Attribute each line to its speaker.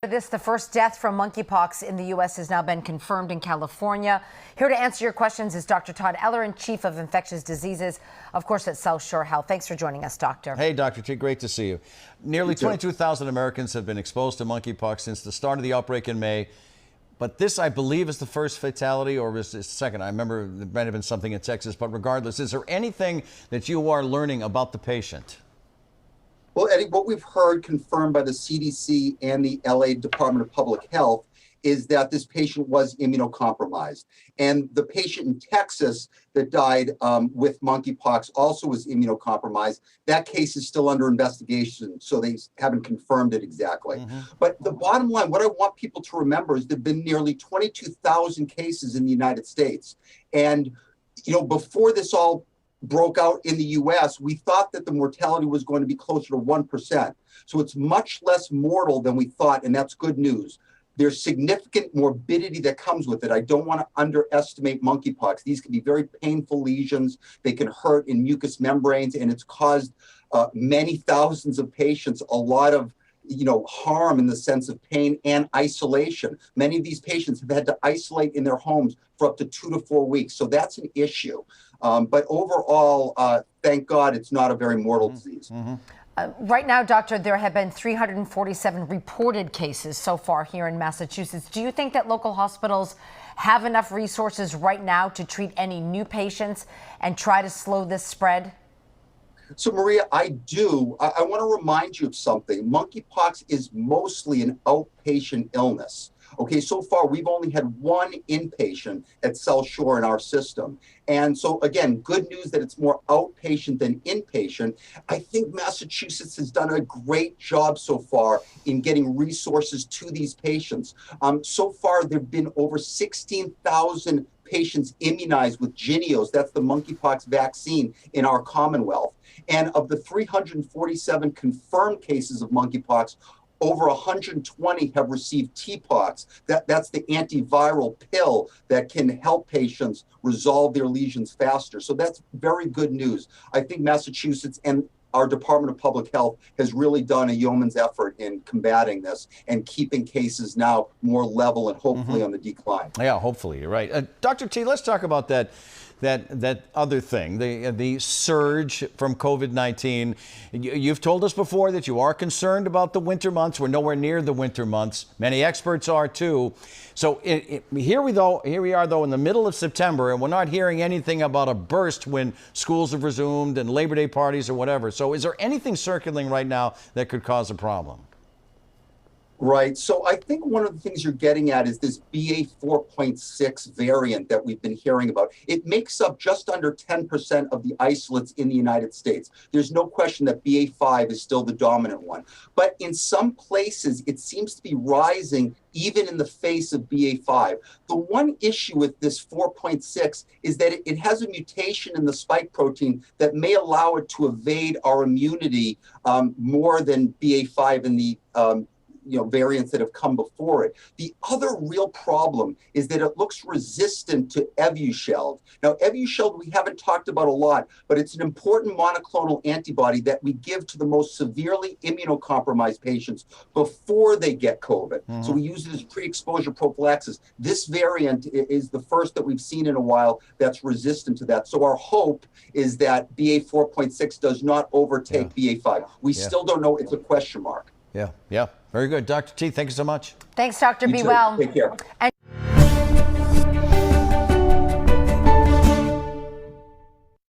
Speaker 1: The first death from monkeypox in the U.S. has now been confirmed in California. Here to answer your questions is Dr. Todd Ellerin, Chief of Infectious Diseases, of course, at South Shore Health. Thanks for joining us, Doctor.
Speaker 2: Hey, Dr. T, great to see you. Nearly 22,000 Americans have been exposed to monkeypox since the start of the outbreak in May. But this, I believe, is the first fatality, or is it second? I remember there might have been something in Texas, but regardless, is there anything that you are learning about the patient?
Speaker 3: Well, Eddie, what we've heard confirmed by the CDC and the LA Department of Public Health is that this patient was immunocompromised. And the patient in Texas that died with monkeypox also was immunocompromised. That case is still under investigation, so they haven't confirmed it exactly. But the bottom line, what I want people to remember is there have been nearly 22,000 cases in the United States. And, before this all broke out in the US, we thought that the mortality was going to be closer to 1%. So it's much less mortal than we thought, and that's good news. There's significant morbidity that comes with it. I don't want to underestimate monkeypox. These can be very painful lesions. They can hurt in mucous membranes, and it's caused many thousands of patients a lot of harm in the sense of pain and isolation. Many of these patients have had to isolate in their homes for up to 2 to 4 weeks. So that's an issue. But overall, thank God it's not a very mortal disease.
Speaker 1: Right now, Doctor, there have been 347 reported cases so far here in Massachusetts. Do you think that local hospitals have enough resources right now to treat any new patients and try to slow this spread?
Speaker 3: So, Maria, I do. I want to remind you of something. Monkeypox is mostly an outpatient illness. Okay, so far we've only had one inpatient at South Shore in our system. And so, again, good news that it's more outpatient than inpatient. I think Massachusetts has done a great job so far in getting resources to these patients. So far, there have been over 16,000 patients immunized with JYNNEOS, that's the monkeypox vaccine in our Commonwealth. And of the 347 confirmed cases of monkeypox, over 120 have received TPOXX. That's the antiviral pill that can help patients resolve their lesions faster. So that's very good news. I think Massachusetts and our Department of Public Health has really done a yeoman's effort in combating this and keeping cases now more level and hopefully on the decline.
Speaker 2: Yeah, hopefully, you're right. Dr. T, let's talk about that other thing, the surge from COVID-19. You've told us before that you are concerned about the winter months. We're nowhere near the winter months. Many experts are too. So here we are though in the middle of September, and we're not hearing anything about a burst when schools have resumed and Labor Day parties or whatever. So is there anything circulating right now that could cause a problem?
Speaker 3: Right. So I think one of the things you're getting at is this BA 4.6 variant that we've been hearing about. It makes up just under 10% of the isolates in the United States. There's no question that BA 5 is still the dominant one. But in some places, it seems to be rising even in the face of BA 5. The one issue with this 4.6 is that it has a mutation in the spike protein that may allow it to evade our immunity more than BA 5 in the variants that have come before it. The other real problem is that it looks resistant to Evusheld. Now, Evusheld we haven't talked about a lot, but it's an important monoclonal antibody that we give to the most severely immunocompromised patients before they get COVID. So we use it as pre-exposure prophylaxis. This variant is the first that we've seen in a while that's resistant to that. So our hope is that BA 4.6 does not overtake BA 5. We still don't know. It's a question mark.
Speaker 2: Yeah. Very good. Dr. T, thank you so much.
Speaker 1: Thanks, Doctor. Be well.
Speaker 3: Take care.
Speaker 1: And